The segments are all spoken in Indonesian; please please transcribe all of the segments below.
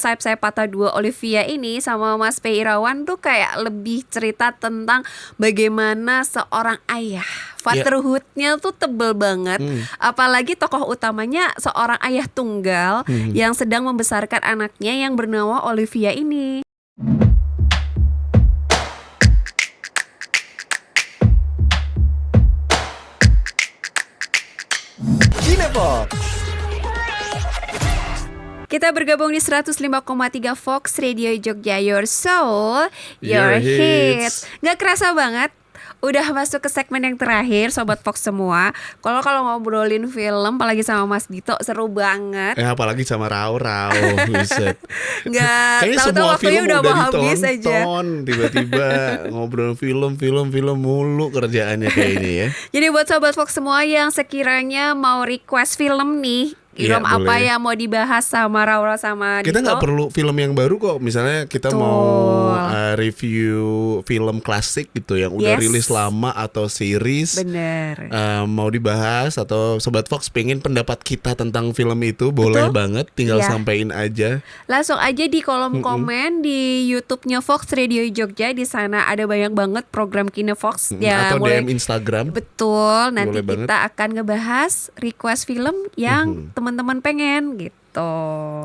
Sayap-sayap Patah Dua Olivia ini sama Mas P. Irawan tuh kayak lebih cerita tentang bagaimana seorang ayah. Ya. Fatherhood-nya tuh tebel banget. Apalagi tokoh utamanya seorang ayah tunggal yang sedang membesarkan anaknya yang bernama Olivia ini. Cinepox. Kita bergabung di 105,3 Fox Radio Jogja, your soul, your hits. Gak kerasa banget, udah masuk ke segmen yang terakhir, Sobat Fox semua. Kalau ngobrolin film, apalagi sama Mas Dito, seru banget. Apalagi sama Rao, buset. Gak Kayaknya tahu-tahu semua waktunya film udah mau udah habis aja. ditonton. Tiba-tiba ngobrol film mulu kerjaannya kayaknya ya. Jadi buat Sobat Fox semua yang sekiranya mau request film nih, film Iya, apa boleh. yang mau dibahas sama Raura sama Kita Dito, nggak perlu film yang baru kok. Misalnya kita Betul. mau review film klasik gitu yang udah Yes. rilis lama atau series. bener. Mau dibahas atau Sobat Fox pengen pendapat kita tentang film itu, boleh Betul. banget, tinggal Iya. sampein aja. Langsung aja di kolom komen di YouTube-nya Fox Radio Jogja. Di sana ada banyak banget program Kine Fox ya, Atau mulai DM Instagram. betul. Nanti Boleh kita akan ngebahas request film yang teman-teman pengen gitu.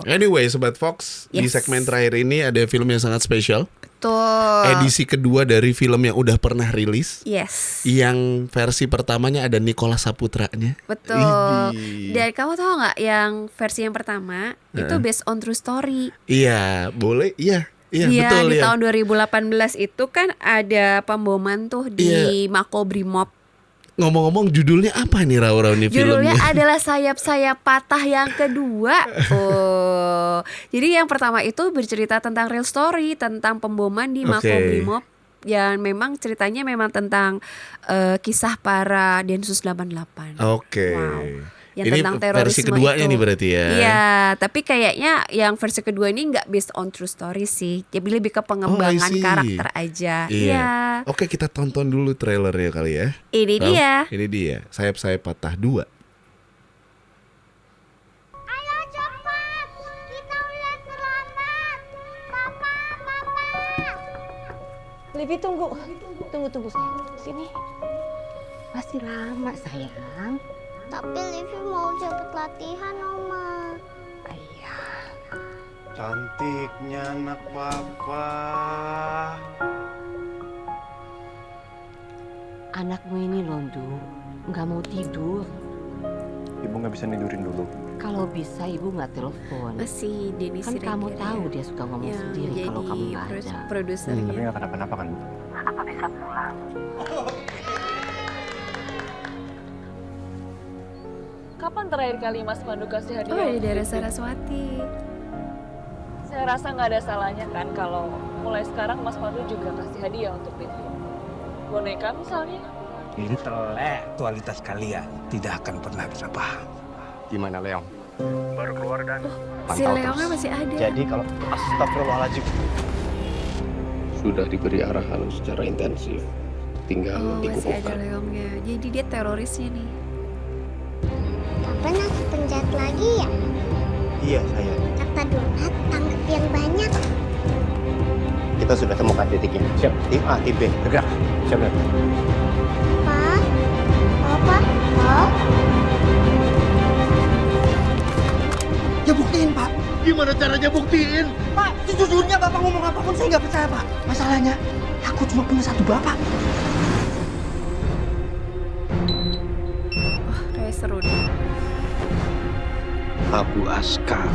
Anyway, Sobat Fox, di Yes. segmen terakhir ini ada film yang sangat spesial. Betul. Edisi kedua dari film yang udah pernah rilis. Yes. Yang versi pertamanya ada Nicholas Saputranya. Betul. Idih. Dan kamu tahu nggak yang versi yang pertama itu based on true story. Iya, boleh. Iya, Iya, betul di ya. tahun 2018 itu kan ada pemboman tuh di Makobrimob. Ngomong-ngomong judulnya apa nih Raura nih Judulnya filmnya? adalah Sayap-sayap Patah yang kedua. Oh, jadi yang pertama itu bercerita tentang real story, tentang pemboman di Oke. Makobrimob. Yang memang ceritanya memang tentang kisah para Densus 88. Oke. Wow. Yang Ini tentang terorisme versi keduanya itu. nih berarti ya. Iya, tapi kayaknya yang versi kedua ini nggak based on true story sih. Jadi lebih ke pengembangan see. karakter aja. Iya. Oke, kita tonton dulu trailernya kali ya. Ini Raul, dia. Ini dia. Sayap-sayap Patah 2. Ayo cepat, kita udah selamat. Papa. Livi tunggu sayang. Sini. Masih lama sayang. Tapi Livi mau cepet latihan, Oma. Ayah. Cantiknya anak papa. Anakmu ini Londu nggak mau tidur. Ibu nggak bisa nidurin dulu. Kalau bisa ibu nggak telepon. Masih Denny Kan Siregar kamu ya, tahu dia suka ngomong yang sendiri kalau kamu jadi nggak ada. Tapi produsernya. nggak kenapa-napa kan, Bu? Apa bisa pulang? Kapan terakhir kali Mas Pandu kasih hadiah? Oh, di untuk daerah Livi? Saraswati. Saya rasa nggak ada salahnya kan kalau mulai sekarang Mas Pandu juga kasih hadiah untuk Livi. Boneka misalnya. Intelektualitas kalian tidak akan pernah bisa paham. Gimana, Leong? Baru keluar dan Si Leongnya masih ada. Jadi kalau astagfirullahaladzim. Sudah diberi arahan secara intensif, tinggal Oh, masih ada dikukuhkan. Leongnya. Jadi dia terorisnya nih. Papa nangkep penjahat lagi ya? Iya, sayang. Kata Donat, tangkap yang banyak. Kita sudah temukan titiknya. Siap. Tim A, tim B. Bergerak. Siap, Dan. Pa? Papa? Pa? Ya buktiin Pak. Gimana caranya buktiin? Pak, sejujurnya Bapak ngomong apapun saya nggak percaya Pak. Masalahnya, aku cuma punya satu Bapak. Wah, kayak seru nih. Abu Askar.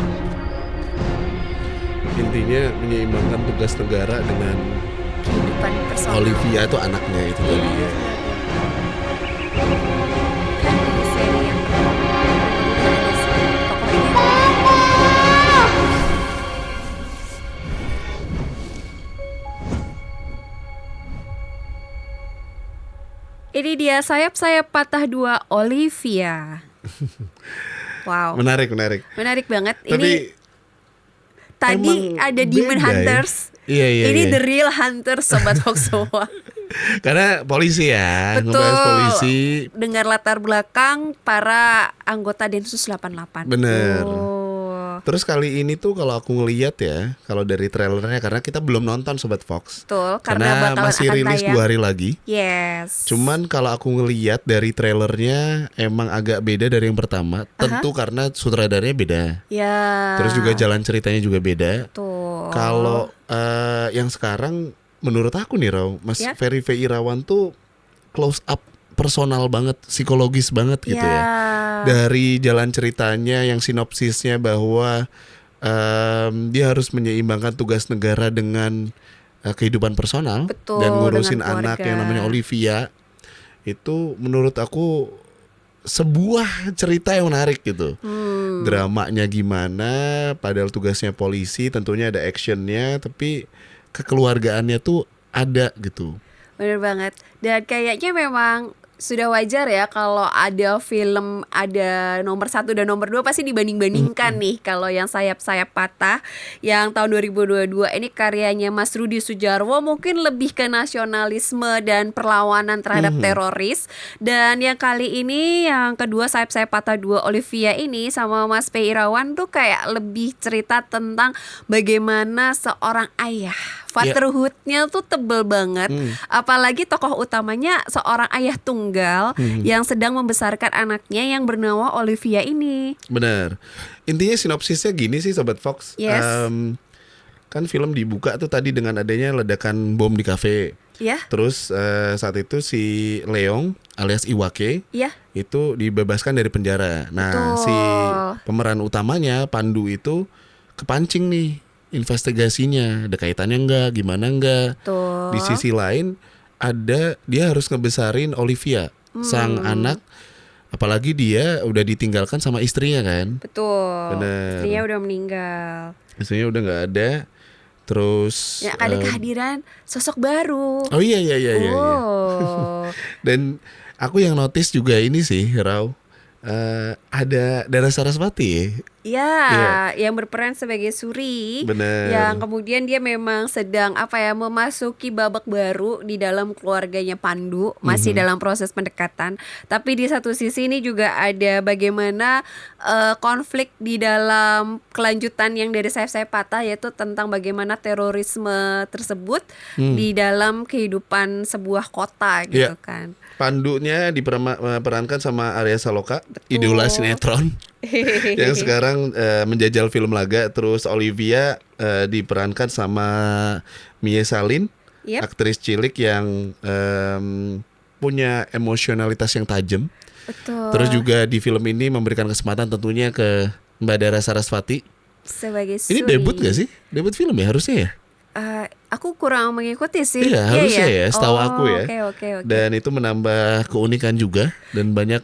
Intinya menyeimbangkan tugas negara dengan Kehidupan personal. Olivia itu anaknya itu tadi ya. Kan di seri yang pertama ada si tokoh ini. Ini dia Sayap-sayap Patah Dua Olivia. Wow, Menarik. menarik banget. Tapi Ini tadi emang ada Demon beda ya. Hunters. Iya. Ini iya. The Real Hunters, Sobat Fox semua. Karena polisi ya, Betul. ngebahas polisi. Dengar latar belakang para anggota Densus 88. Bener. Oh. Terus kali ini tuh kalau aku ngelihat ya, kalau dari trailernya, karena kita belum nonton Sobat Fox. Betul, karena bakalan masih akan rilis tayang 2 hari lagi. Yes. Cuman kalau aku ngelihat dari trailernya emang agak beda dari yang pertama. Tentu karena sutradaranya beda. Ya. Terus juga jalan ceritanya juga beda. Tuh. Kalau yang sekarang menurut aku nih Raw, Mas Ferry V. Irawan tuh close up personal banget, psikologis banget gitu ya. Dari jalan ceritanya yang sinopsisnya bahwa dia harus menyeimbangkan tugas negara dengan kehidupan personal. Betul, dan ngurusin dengan anak keluarga. yang namanya Olivia. Itu menurut aku sebuah cerita yang menarik gitu. Dramanya gimana, padahal tugasnya polisi, tentunya ada actionnya, tapi kekeluargaannya tuh ada gitu. Bener banget. Dan kayaknya memang sudah wajar ya kalau ada film ada nomor 1 dan nomor 2 pasti dibanding-bandingkan nih. Kalau yang Sayap-Sayap Patah yang tahun 2022 ini karyanya Mas Rudi Sudjarwo mungkin lebih ke nasionalisme dan perlawanan terhadap teroris. Dan yang kali ini yang kedua Sayap-Sayap Patah 2 Olivia ini sama Mas P. Irawan tuh kayak lebih cerita tentang bagaimana seorang ayah. Fatherhood-nya tuh tebel banget. Apalagi tokoh utamanya seorang ayah tunggal yang sedang membesarkan anaknya yang bernama Olivia ini. Bener. Intinya sinopsisnya gini sih Sobat Fox. Yes. Kan film dibuka tuh tadi dengan adanya ledakan bom di kafe. Ya. Terus saat itu si Leong alias Iwake itu dibebaskan dari penjara. Nah, si pemeran utamanya Pandu itu kepancing nih investigasinya, ada kaitannya gimana enggak. Di sisi lain dia harus ngebesarin Olivia, sang anak, apalagi dia udah ditinggalkan sama istrinya kan. Betul. Bener. Istrinya udah meninggal. Istrinya udah nggak ada. Terus ya ada kehadiran sosok baru. Oh iya. Dan aku yang notice juga ini sih, Raw. Ada Dara Sarasvati. Ya, yang berperan sebagai Suri. Bener. Yang kemudian dia memang sedang memasuki babak baru di dalam keluarganya Pandu, masih dalam proses pendekatan. Tapi di satu sisi ini juga ada bagaimana konflik di dalam kelanjutan yang dari Sayap-Sayap Patah, yaitu tentang bagaimana terorisme tersebut di dalam kehidupan sebuah kota gitu kan. Pandunya diperankan sama Arya Saloka, idola sinetron. Yang sekarang menjajal film laga. Terus Olivia diperankan sama Mia Salim, aktris cilik yang punya emosionalitas yang tajam. Betul. Terus juga di film ini memberikan kesempatan tentunya ke Mbak Dara Sarasvati sebagai Suri. Ini debut gak sih? Debut film ya harusnya ya? Aku kurang mengikuti sih. Iya harusnya ya, setahu aku ya. Okay. Dan itu menambah keunikan juga. Dan banyak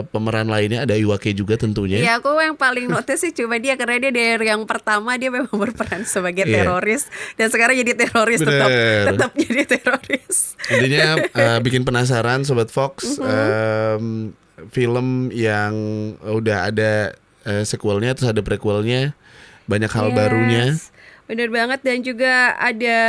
pemeran lainnya, ada Iwake juga tentunya. Iya, aku yang paling notice sih cuma dia, karena dia dari yang pertama dia memang berperan sebagai teroris, dan sekarang jadi teroris, tetap jadi teroris. Intinya bikin penasaran Sobat Fox. Film yang udah ada sequelnya, terus ada prequelnya, banyak hal barunya. Bener banget. Dan juga ada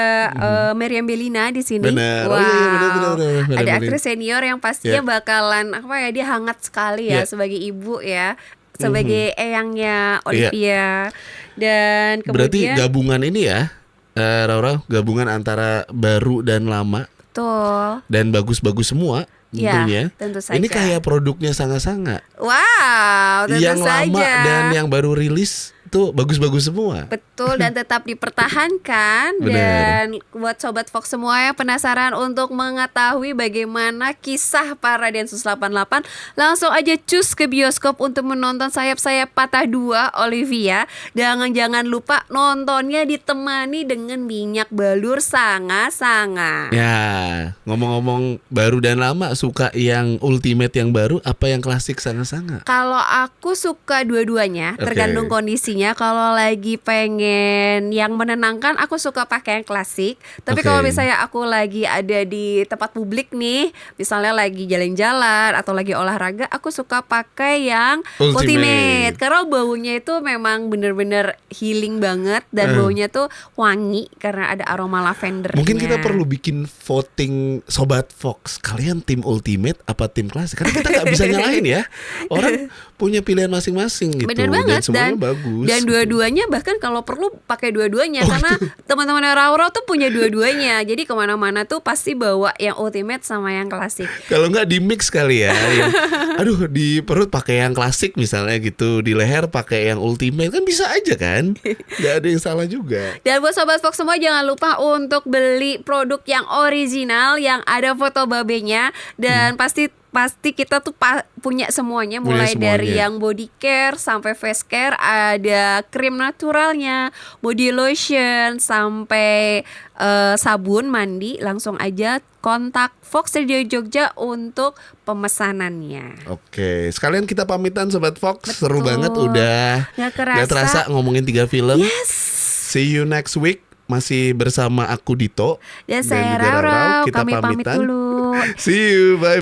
Meriam Bellina di sini. Bener. Wow. Bener. Ada aktris senior yang pastinya bakalan dia hangat sekali ya sebagai ibu ya, sebagai eyangnya Olivia. Dan kemudian berarti gabungan ini ya, Raura, gabungan antara baru dan lama. Betul. Dan bagus-bagus semua. Tentunya. Tentu saja. Ini kayak produknya Sanga-Sanga. Wow, tentu yang saja. Lama dan yang baru rilis tuh bagus-bagus semua. Betul, dan tetap dipertahankan. Dan buat Sobat Fox semua yang penasaran untuk mengetahui bagaimana kisah para Densus 88, langsung aja cus ke bioskop untuk menonton Sayap-Sayap Patah 2 Olivia. Jangan lupa nontonnya ditemani dengan minyak balur Sanga-Sanga. Ya, ngomong-ngomong baru dan lama, suka yang ultimate yang baru apa yang klasik Sanga-Sanga? Kalau aku suka dua-duanya, tergantung kondisinya. Kalau lagi pengen yang menenangkan, aku suka pakai yang klasik. Tapi kalau misalnya aku lagi ada di tempat publik nih, misalnya lagi jalan-jalan atau lagi olahraga, aku suka pakai yang ultimate. Karena baunya itu memang bener-bener healing banget, dan baunya tuh wangi karena ada aroma lavendernya. Mungkin kita perlu bikin voting Sobat Fox, kalian tim ultimate apa tim klasik? Karena kita nggak bisa nyalain ya. Orang punya pilihan masing-masing gitu. Bener banget. Dan semuanya bagus. bagus. Dan dua-duanya bahkan kalau perlu pakai dua-duanya karena teman-teman Rauro tuh punya dua-duanya. Jadi kemana-mana tuh pasti bawa yang ultimate sama yang klasik. Kalau nggak di mix kali ya. Aduh, di perut pakai yang klasik misalnya gitu, di leher pakai yang ultimate kan bisa aja kan? Nggak ada yang salah juga. Dan buat Sobat Fox semua jangan lupa untuk beli produk yang original yang ada foto babenya dan pasti kita tuh punya semuanya mulai dari yang body care sampai face care, ada krim naturalnya, body lotion sampai sabun mandi. Langsung aja kontak Fox Radio Jogja untuk pemesanannya. Oke, sekalian kita pamitan Sobat Fox. Betul. Seru banget udah. Gak terasa ngomongin 3 film. Yes. See you next week. Masih bersama aku Dito dan saya Rauro. Kita Kami pamit dulu. See you, bye.